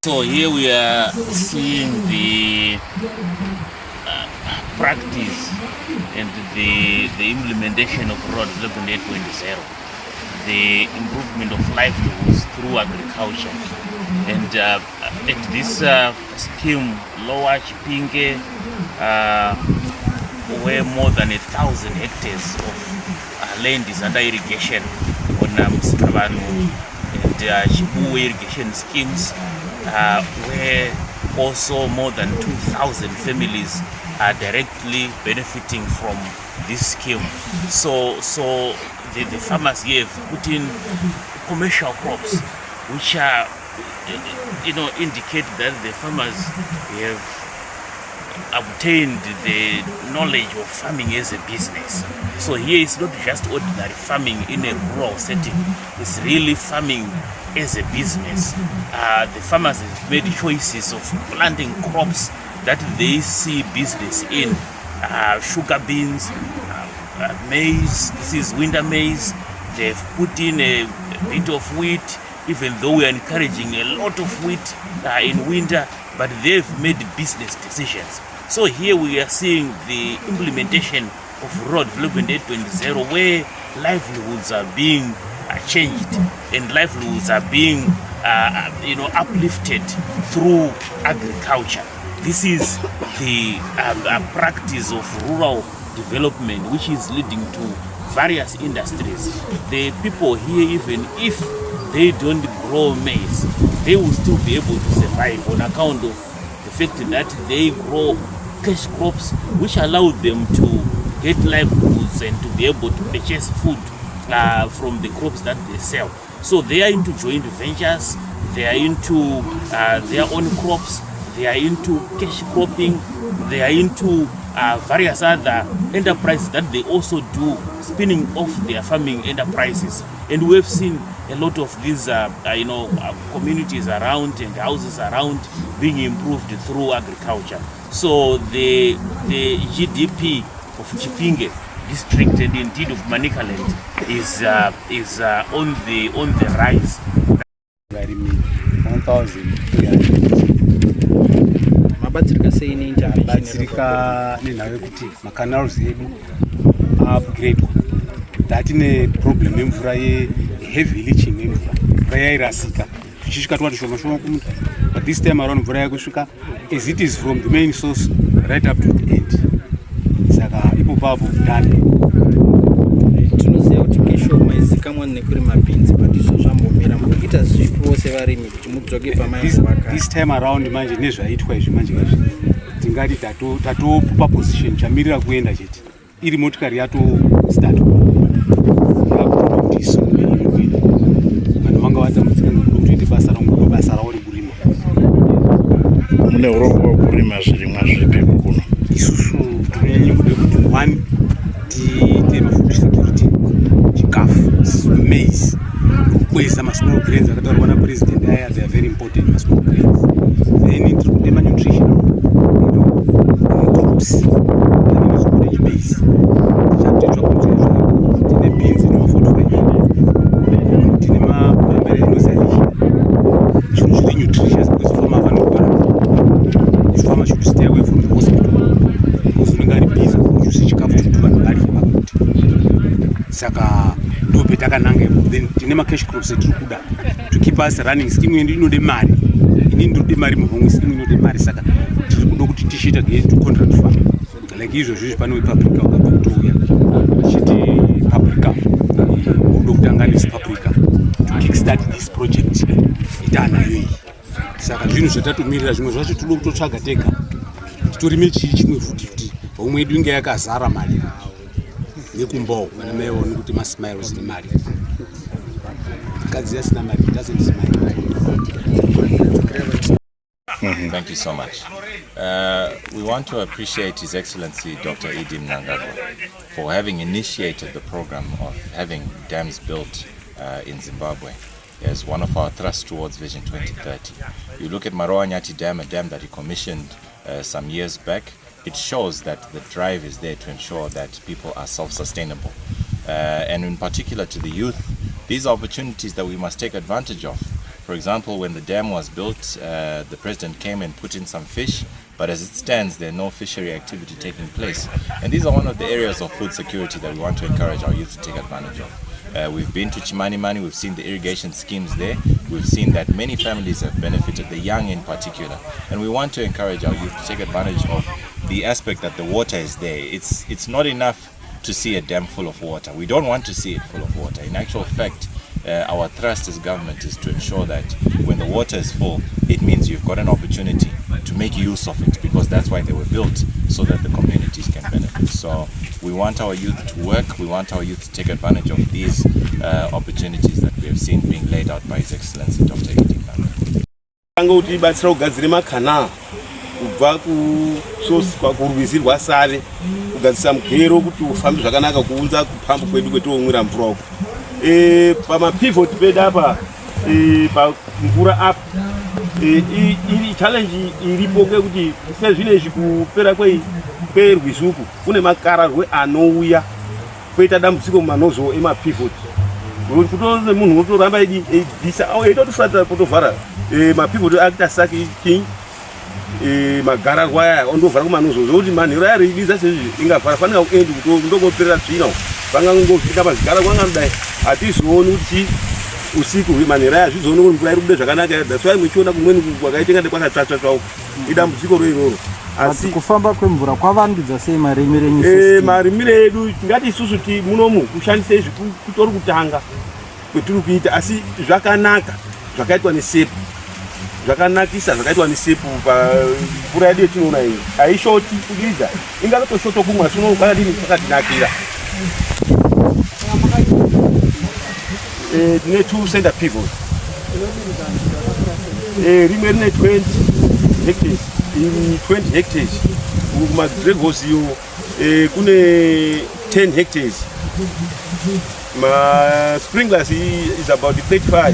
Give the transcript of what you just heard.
So here we are seeing the practice and the implementation of Road Development 8.0, the improvement of livelihoods through agriculture. And at this scheme, Lower Chipinge, where more than 1,000 hectares of land is under irrigation on Muchekeranwa and Zimbabwe irrigation schemes, where also more than 2,000 families are directly benefiting from this scheme. So the farmers here have put in commercial crops, which are, indicate that the farmers have obtained the knowledge of farming as a business. So here it's not just ordinary farming in a rural setting, it's really farming as a business. The farmers have made choices of planting crops that they see business in. Sugar beans, maize, this is winter maize. They've put in a bit of wheat, even though we are encouraging a lot of wheat in winter, but they've made business decisions. So here we are seeing the implementation of Road Development 8.0, where livelihoods are being changed and livelihoods are being uplifted through agriculture. This is the practice of rural development, which is leading to various industries. The people here, even if they don't grow maize, they will still be able to survive on account of the fact that they grow cash crops, which allow them to get livelihoods and to be able to purchase food from the crops that they sell. So they are into joint ventures, they are into their own crops, they are into cash cropping, they are into various other enterprises that they also do, spinning off their farming enterprises. And we've seen a lot of these communities around and houses around being improved through agriculture. So the GDP of Chipinge district and indeed of Manicaland is on the rise. 1,300 mabatsirika sei batsirika nenhau yekuti makanals edu upgrade tatine problem yemvura heavy leaching yemvura, mvura yairasika tichisvika twati shoma shoma kumuta, but this time around mvura yakusvika as it is from the main source right up to the end. Saka ipo papo done. Tinoziva kuti keshoma izikamwa nekurima beans, but izvo zvambomira mukuita zvipo sevarimi kuti mudzoke pamaivaka. This time around manje nezvaitwa izvi manje kazvi tingati tatopa position chamirira kuenda chete iri motikari yato start yakuti vanhu vanga vatambudzika nekuti kuite basa ravo rekurima. Mune urongwa hwekurima zvirimwa zvipi kuno? Isusu tinonyanya kude kuti one tiite mafood security, chikafu, maize, kukweza masmall grains akataurwa napresident aya, they are very important masmall grains. Then tiri kude nutritional crops, tine storage maize, tichatoitwa kuti tine beans ino 45, tine mambere inozalisha zvinhu zviri nutritious because farmer vanogara. The farmer should stay away from the hospital because unenge ari busy kujusa chikafu chokuti vanhu varye vakuti. Saka ndo petakananga ipo. Then tine macash crops etiri kuda to keep us running. Scheme yedu inode mari, inini ndode mari muhomwe, scheme inode mari. Saka tiri kuda kuti tichiita to contract farm like izvozvo pano wepaprika wakabva kutouya achiti paprika unoda kutanga nepaprika to kickstart this project itanayo iyi. Saka zvinhu zvatatomirira zvimwe zvacho toda kutotsvaga tega titorime chimwe futi kuti homwe yedu inge yakazara mari yekumbawo kana maiona kuti masmiles nemari. Mukadzi asina mari doesn't smile. Thank you so much. We want to appreciate His Excellency Dr. Edie Nyanga for having initiated the program of having dams built in Zimbabwe as one of our thrusts towards Vision 2030. You look at Marovanyati Dam, a dam that he commissioned some years back. It shows that the drive is there to ensure that people are self-sustainable. And in particular to the youth, these are opportunities that we must take advantage of For example, when the dam was built, the president came and put in some fish, but as it stands, there's no fishery activity taking place. And these are one of the areas of food security that we want to encourage our youth to take advantage of. We've been to Chimanimani, we've seen the irrigation schemes there, we've seen that many families have benefited, the young in particular, and we want to encourage our youth to take advantage of the aspect that the water is there. It's not enough to see a dam full of water. We don't want to see it full of water. In actual fact, our thrust as government is to ensure that when the water is full, it means you've got an opportunity to make use of it, because that's why they were built, so that the communities can benefit. So we want our youth to work, we want our youth to take advantage of these opportunities that we have seen being laid out by His Excellency Dr. Idim Nanga. Kubva kusosi kurwizi rwasare kugadzisa mugero kuti ufambe zvakanaka kuunza kupambu kwedu kwetomwira mvura uko. Pamapivot pedu apa pamvura apa iri challenge iripo ngekuti sezvinezvi kupera kwerwizi uku kune makararwe anouya kwoita dambudziko mumanozo emapivot. Kutoone munhu unotoramba eibvisa eitotofuratira potovhara mapivot akuita saki king magararwa aya ondovhara kumanozo zvokuti manhero aya reidisa sezvi ingavhara fanira kuendi kuti ndongoperera tsvina vangangosvika pazigararwa anganodai hatizooni kuti usiku manhero aya zvizoone kuti mvura iri kubuda zvakanaka. That's why muchiona kumweni kwakaita ngati kwakatsvatsvatsva uko idambudziko roiroro. Asi kufamba kwemvura kwavandudza sei marimire enyu? Marimire edu tingati isusu ti munomu kushandisa izvi kutori kutanga kwetiri kuita, asi zvakanaka zvakaitwa nesepu, zvakanakisa zvakaitwa nesepu pamvura yedu yetinoona iyi haishoti kudiriza, ingatoshota kumwa asi unoona kwakadini kwakatinakira. Tine 2 center pivots, rimwe rine 20 hectares, iri 20 hectares. Kumagregos iyo kune 10 hectares. Ma sprinklers is about 35.